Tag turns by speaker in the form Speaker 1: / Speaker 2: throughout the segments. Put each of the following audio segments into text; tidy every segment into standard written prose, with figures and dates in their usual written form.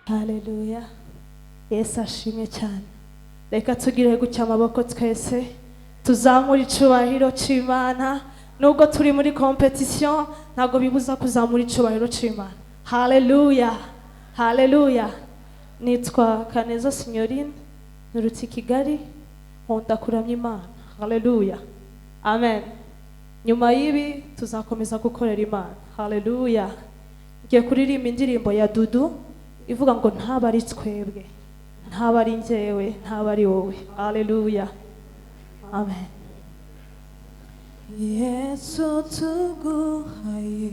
Speaker 1: Haleluya. Yesu ashimwe cyane. Reka tugire gucya amaboko twese tuzamura icubahiro c'Imana. Nubwo turi muri competition ntago bibuza kuzamura icubahiro c'Imana. Haleluya. Haleluya. Nitwa Kaneza Signorine nturutse Kigali nkunda kuramya Imana. Haleluya. Amen. Nyuma y'ibi tuzakomeza gukorera Imana. Haleluya. Ngiye kuririmba indirimbo ya Dudu ivuga ngo ntaba ari twebwe, ntaba ari njyewe, ntaba ari wowe. Haleluya. Amen. Yesu tuguhaye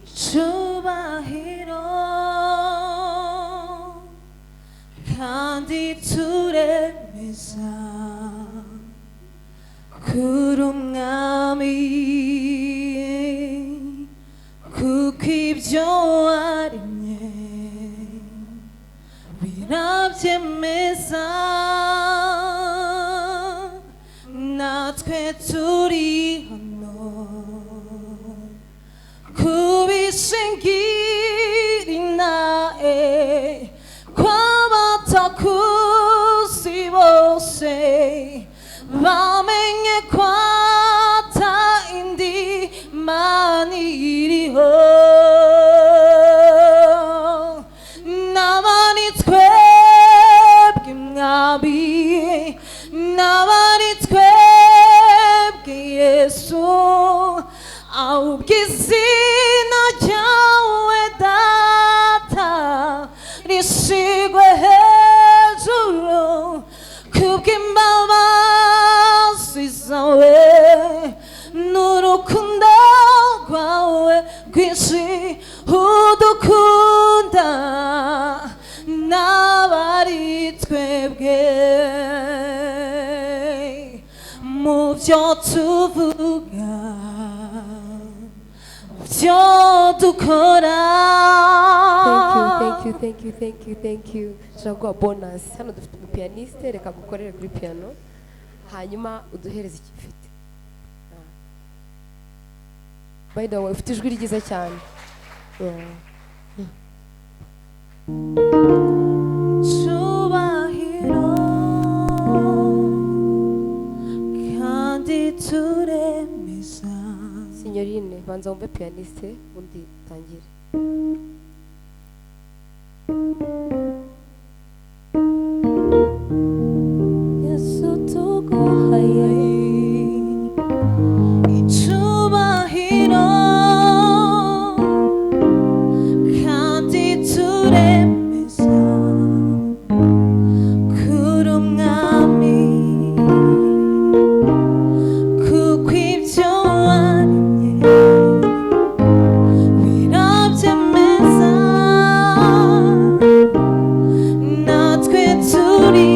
Speaker 1: icubahiro kandi turemeza kuri umwami kuko ibyo waremye birabyemeza natwe turi hano kubishingira inae kw'abatakuzi bose bamenye ko ata indi Mana iriho. N'abari twebwe mwami, n'abari twebwe Yesu, ahubwo izina ryawe Data rishigwe hejuru kubw'imbabazi zawe n'urukundo rwawe rwinshi udukunda. N'abari twebwe mu byo tuvuga, mu byo dukora.
Speaker 2: Thank you. Turaguha bonus. Hano dufite umupianiste, reka gukorere kuri piano hanyuma uduhereze ikifite. By the way, ufite ijwi ryiza cyane.
Speaker 1: Cubahiro kandi turemeza.
Speaker 2: Signorine, banza wumve pianiste undi tangire.
Speaker 1: Yesu tuguhaye icubahiro kandi turemeza kuri umwami kuko ibyo waremye birabyemeza natwe turi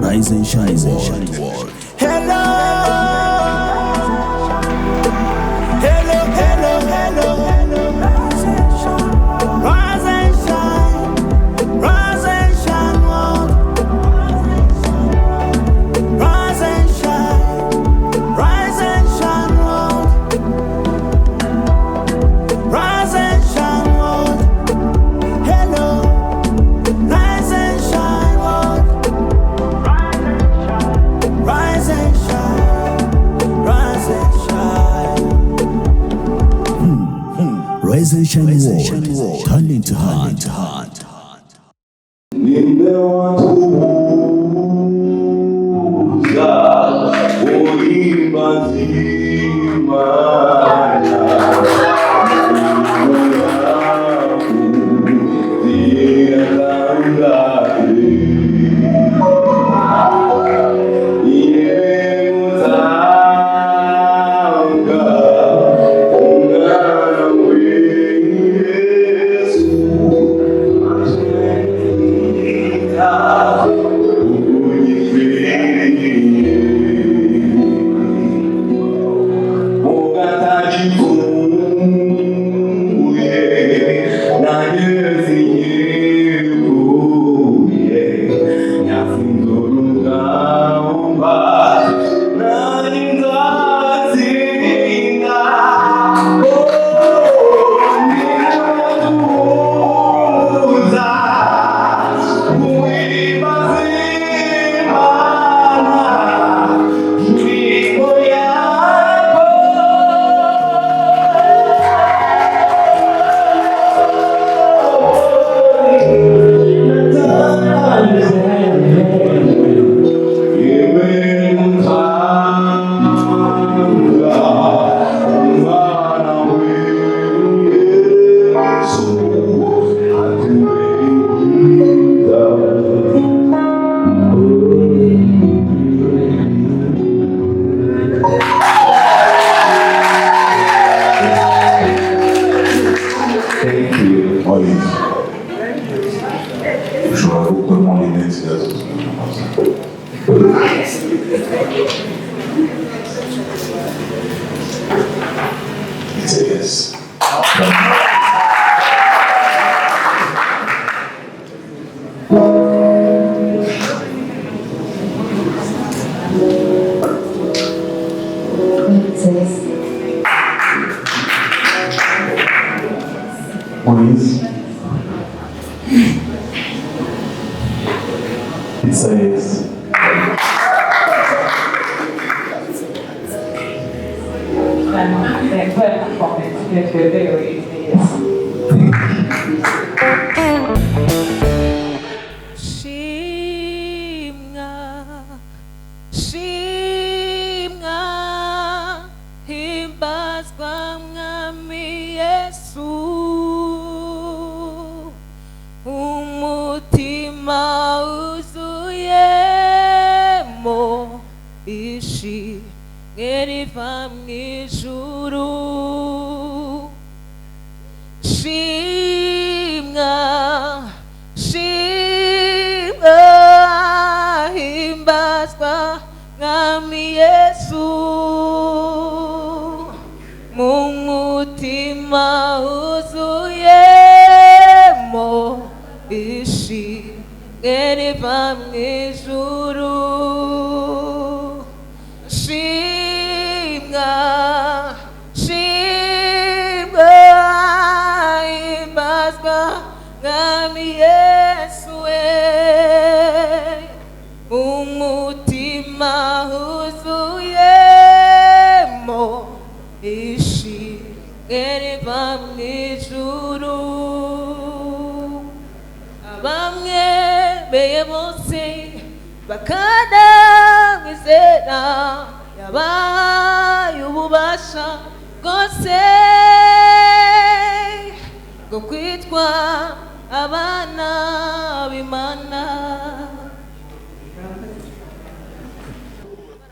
Speaker 3: Rise and shine world.
Speaker 4: Hello, hello, hello, hello, hello. Rise and shine, rise and shine, world. Rise and shine, rise and shine, world. Rise and shine, world. Hello, rise and shine, world. Rise and shine, rise and shine.
Speaker 3: Rise and shine world. Turn into heart.
Speaker 4: Nimewatukuza kuimba nzima
Speaker 5: It says,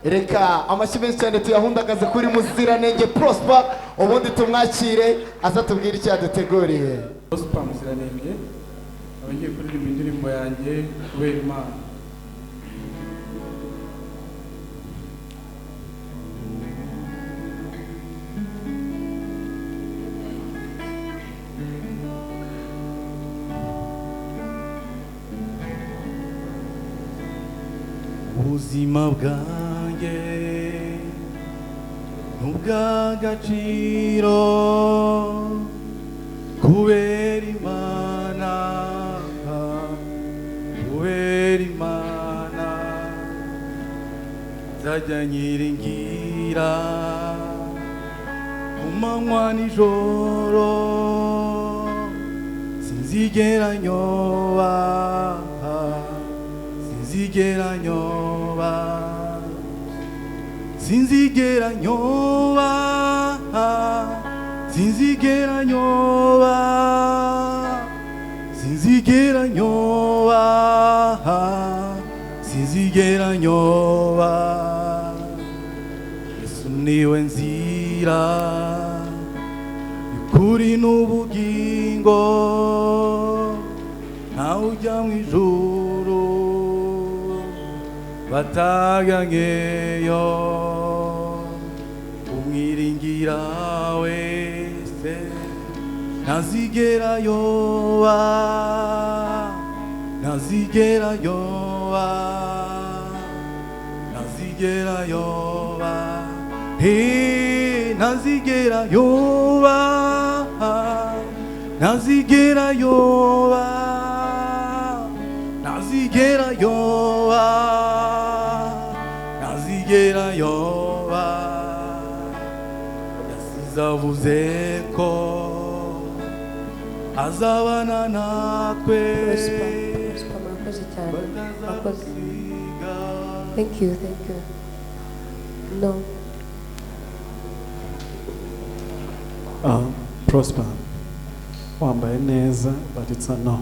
Speaker 6: reka amashyi menshi cyane tuyahundagaze kuri Muziranenge Prosper ubundi tumwakire aza tubwire icyo yaduteguriye.
Speaker 7: Prosper Muziranenge abagiye kuririmba indirimbo yanjye kubera Imana.
Speaker 5: ubuzima bwanjye n'ubw'agaciro kubera Imana, kubera Imana nzajya nyiringira ku manywa nijoro, sinzigera nyoba, sinzigera nyoba, sinzigera nyoba, sinzigera nyoba, sinzigera nyoba, sinzigera nyoba. Yesu niwe nzira y'ukuri n'ubugingo, ntawe ujya mu ijuru bataganyeyo. Umwiringira wese ntazigera yoba, ntazigera yoba, ntazigera yoba, ntazigera yoba, ntazigera yoba, ntazigera yoba, ntazigera yoba. Yasize avuze ko azabana natwe,
Speaker 2: murakoze cyane, murakoze. Thank you, thank you. No.
Speaker 7: Prosper, wambaye neza, but it's a no.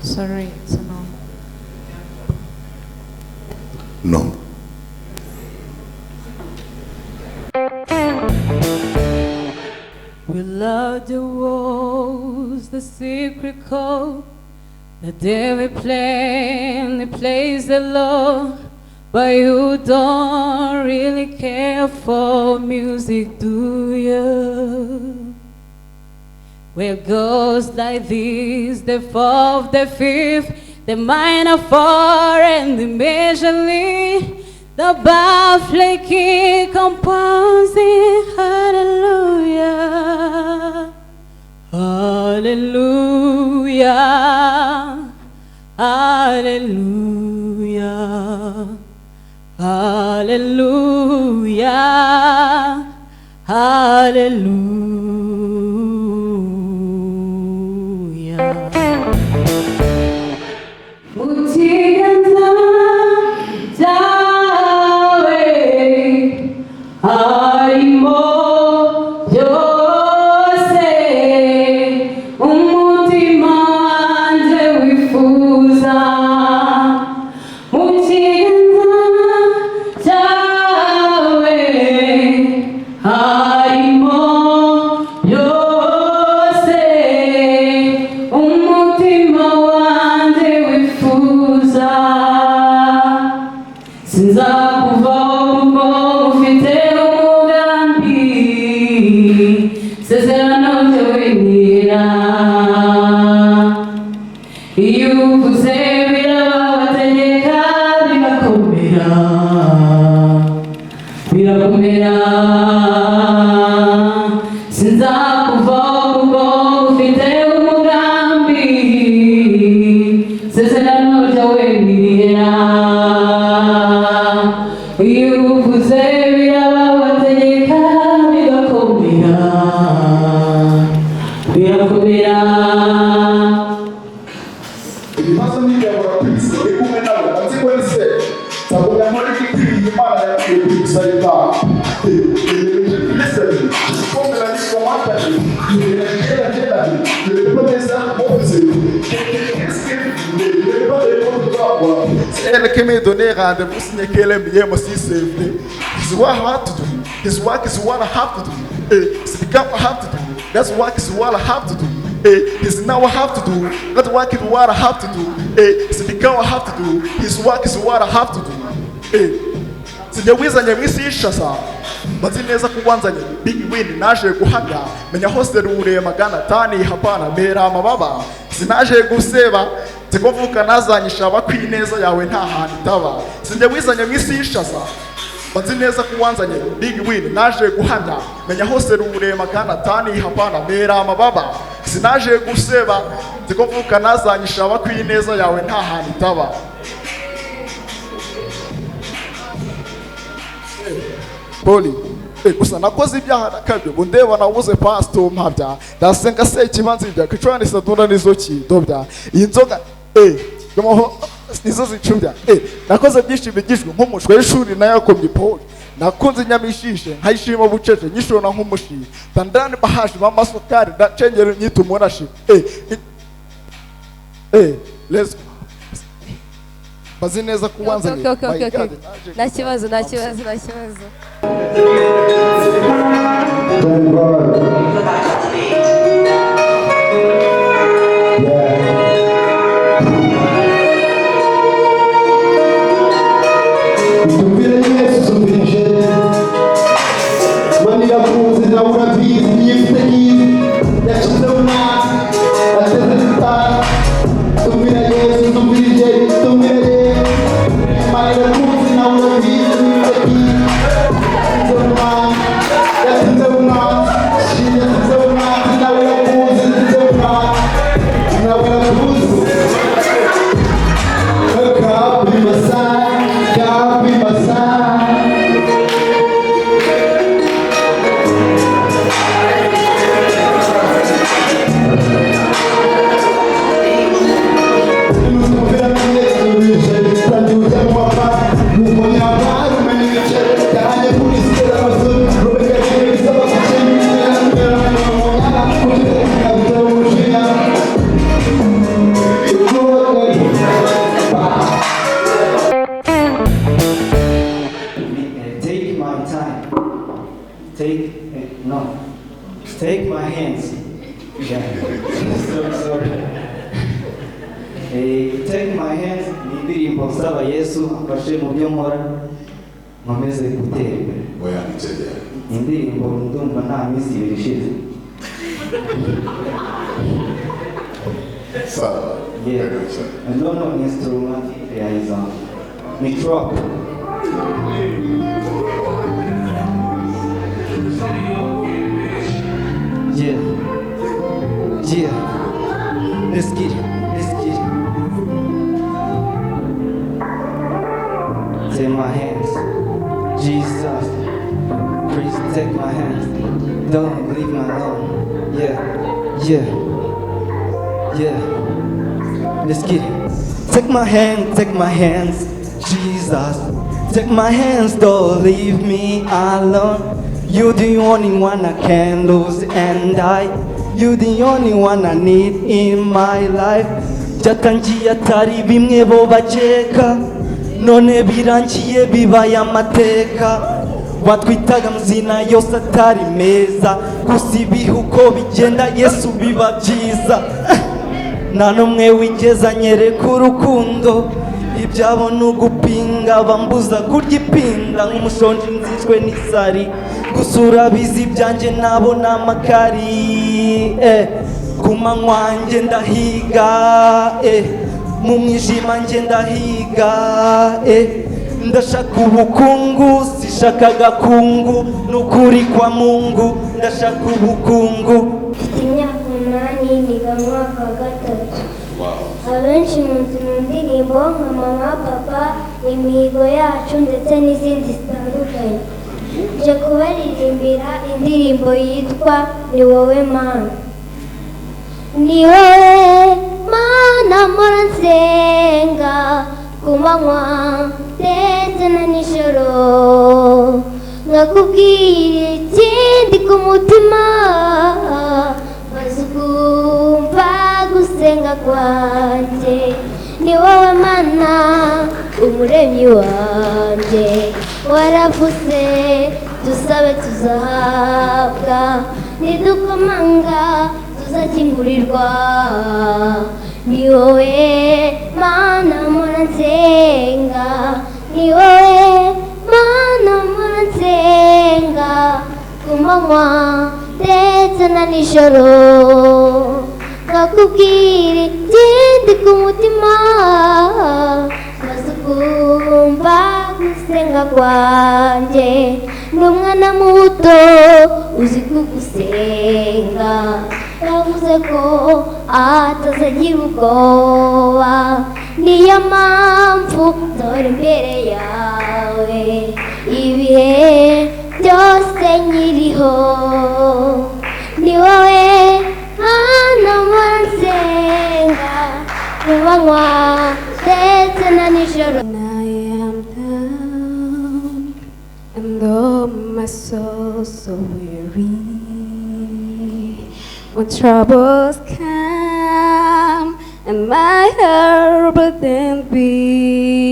Speaker 1: Sorry, it's a no.
Speaker 8: No.
Speaker 1: We love the walls, the secret code, the day we play and the place the Lord. But you don't really care for music, do you? Where it goes like this, the fourth, the fifth, the minor four and the majorly, the baffling composing, hallelujah, hallelujah, hallelujah. Hallelujah, hallelujah. Mutiganda dawe harimo byose, umutima wanjye wifuza.
Speaker 6: Elle qui m'a donné rendez-vous, c'est qu'elle aime bien aussi servir. It's what I have to do. His work is what I have to do. It's become what I have to do. That's work is what I have to do. It's now what I have to do. That work is what I have to do. It's become what I have to do. His work is what I have to do. Sijawizanye misishasa. Bazi neza kuwanzanye big win naje guhaga. Menya hostel ure magana tani hapana mera mababa. Sinaje guseba. zikuvuka nazanyisha abakwineza yawe nta hantu itaba sinjye wizanye mu isi y'ishaza bazi neza ko wanzanye big win naje guhamya menya hose rurema kandi atani hapana mera amababa sinaje guseba zikuvuka nazanyisha abakwineza yawe nta hantu itaba Poli gusa nakoze ibyaha nakabyo ngo ndeba nabuze pastor mpabya ndasenga se ikibanza ibya kicwani saduna nizoki dobya iyi nzoga yomoho nizo zicubya nakoze byinshi bigishwe nk'umushwe w'ishuri nayakomye Poli nakunze nyamishishe nkayishima bucece nyishona nk'umushi tandani bahaje mamasukari ndacengera nyito murashi let's go bazi neza kuwanzanye
Speaker 2: nta kibazo
Speaker 8: Take my hands. Yeah. Sorry. Take my hands ni indirimbo nsaba Yesu afashe mu byo nkora nkomeze gutera imbere. Indirimbo ndumva nta minsi ibiri ishize. Yeah. I don't know instrument is me drop. Yeah. Let's get it. Take my hands, Jesus. Please take my hands. Don't leave me alone. Yeah. Let's get it. Take my hands, Jesus. Take my hands, don't leave me alone. You're the only one I can lose and die. You're the only one I need in my life. Byatangiye atari bimwe bo bakeka, none birangiye bibaye amateka. Watwitaga mzina yose atari meza, gusa ibihe uko bigenda Yesu biba byiza. Nta n'umwe wigeze anyereka urukundo, ibyabo ni ugupinga bambuza kurya ipinda nk'umushonji nzicwe n'isari. Gusa urabizi ibyanjye nabo ni amakari, ku manywa njye ndahiga, mu mwijima njye ndahiga, ndashaka ubukungu sishaka agakungu, n'ukuri kwa Mungu ndashaka ubukungu.
Speaker 9: Imyaka 8 niga mu mwaka wa 3. Abenshi mu ndirimbo nka mama papa, imihigo yacu ndetse n'izindi zitandukanye. Nje kubaririmbira indirimbo yitwa Ni wowe Mana. Ni wowe Mana mpora nsenga ku manywa ndetse na nijoro, nkakubwira ikindi ku mutima maze ukumva gusenga kwanjye. Ni wowe Mana umuremyi wanjye, waravuze dusabe tuzahabwa, nidukomanga tuzakingurirwa. Ni wowe Mana mpora nsenga, ni wowe Mana mpora nsenga ku manywa ndetse na nijoro, nkakubwira ikindi ikindi ku mutima maze ukumva gusenga kwanjye ni umwana muto uzi kugusenga yavuze ko atazagira ubwoba niyo mpamvu nzora imbere yawe ibihe byose nkiriho ni wowe hano nsenga ku manywa ndetse na nijoro.
Speaker 2: And oh, my soul so weary, when troubles come and my heart burden be,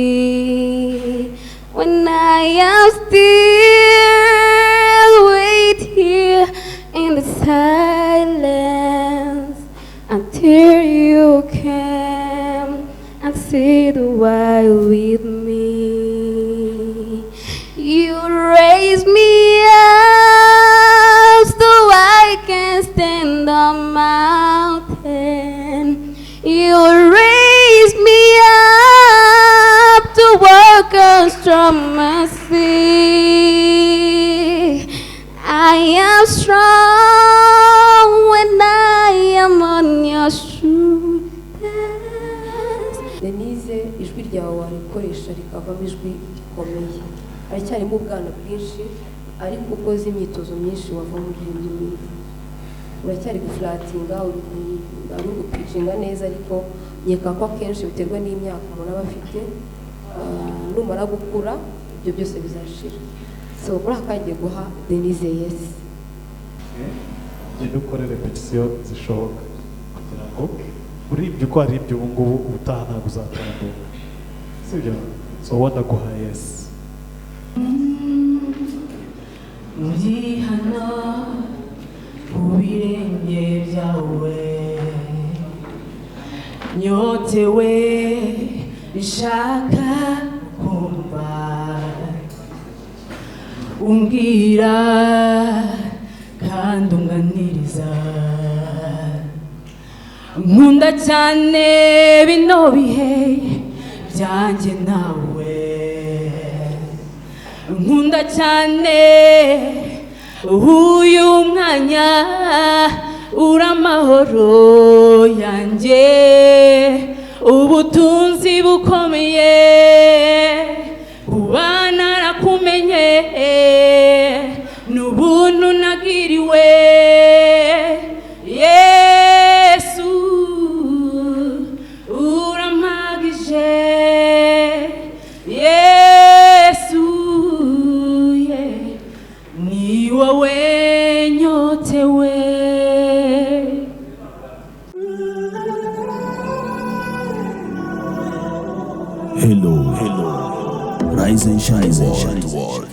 Speaker 2: when I am still wait here in the silence until you come and sit a while with me. You raise me up so I can stand on mountain. You raise me up to walk on strong sea. I am strong when I am on your shoulders. Denise, ijwi ryawe warikoresha rikavamo ijwi rikomeye. Aracyarimo ubwana bwinshi ariko ukoze imyitozo myinshi wava muri iyo myiza. Uracyari guflatinga uri gupicinga neza ariko nyeka ko akenshi biterwa n'imyaka umuntu aba afite numara gukura ibyo byose bizashira. So muri akagiye guha Denise yes.
Speaker 7: Genda ukore repetition zishoboka kugira ngo uri ibyo uko ari ibyo ubu ngubu ubutaha ntabwo uzatambuka. Sibyo? So wanda guha yes.
Speaker 10: Ndi hano ku birenge byawe nyotewe nshaka kumva umbwira kandi unganiriza nkunda cyane bino bihe byanjye nawe nkunda cyane uyu mwanya uramahoro yanjye ubutunzi bukomeye kuba narakumenye n'ubuntu nagiriwe Yesu urampagije Yesu ni wowe nyotewe.
Speaker 3: Hello, hello. Rise and shine world.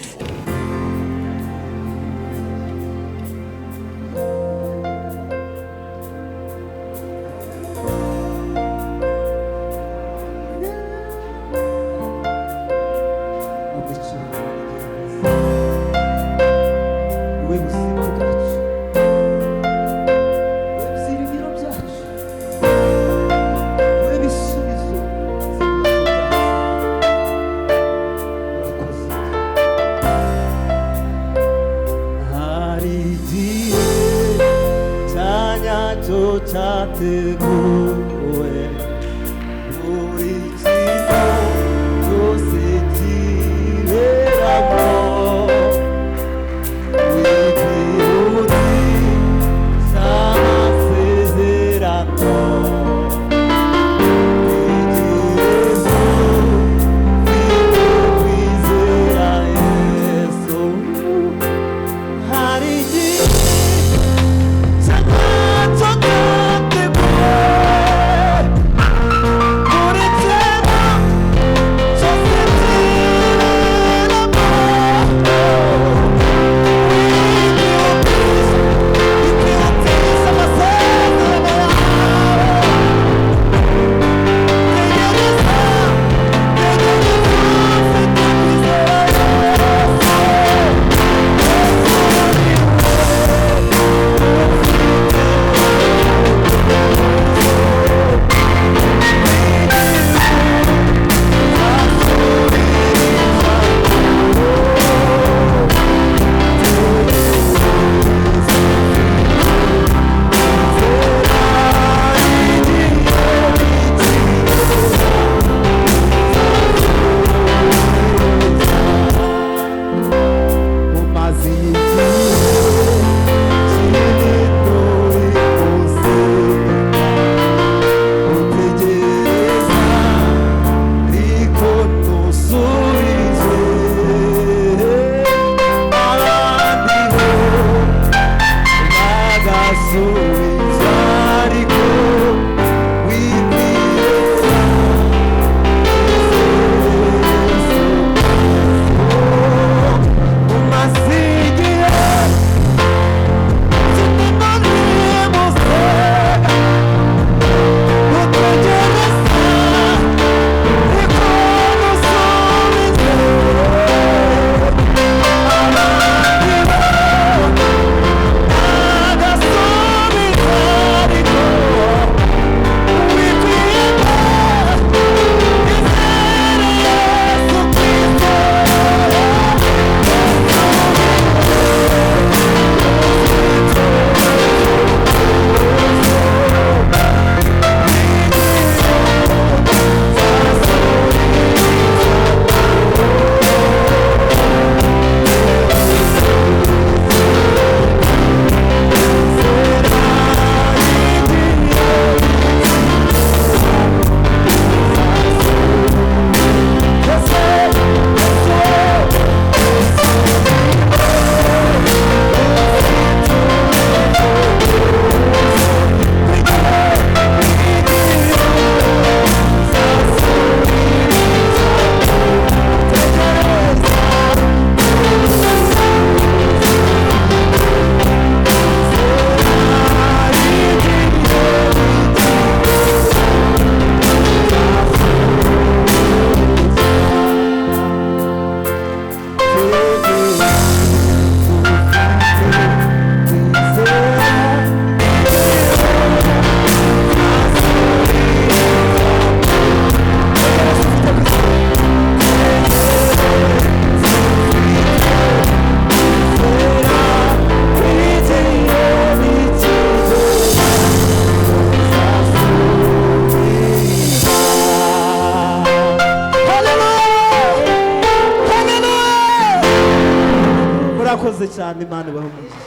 Speaker 11: murakoze cyane imana ibahumurize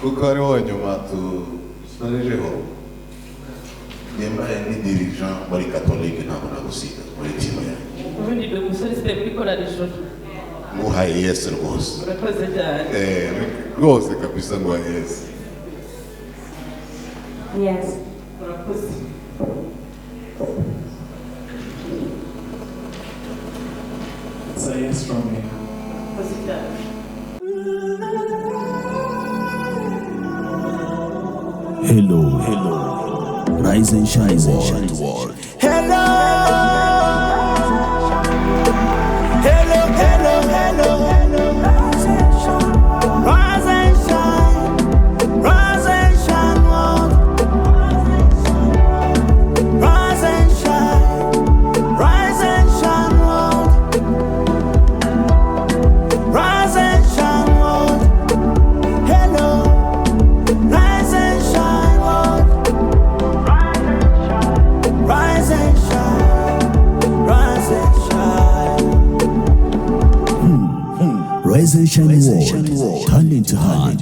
Speaker 11: kuko hariho nyuma tusorejeho yambaye ni dirigeant muri catholique ntabwo nagusiga muri timu yanjye
Speaker 10: ubundi ndi umusore site muri korali ijoro
Speaker 11: nguhaye yesu rwose
Speaker 10: urakoze cyane
Speaker 11: rwose kabisa nguhaye yesu
Speaker 10: yes urakoze
Speaker 7: It's a yes from me.
Speaker 10: urakoze cyane
Speaker 3: Hello. Rise and shine world.
Speaker 4: Hello. Hello, hello, hello. Rise and shine. Rise and shine, world. Rise and shine. Rise and shine, world. Rise and shine, world. Hello. Rise and shine, world. Rise and shine. Rise and shine.
Speaker 3: Rise and shine world. Turn into hand.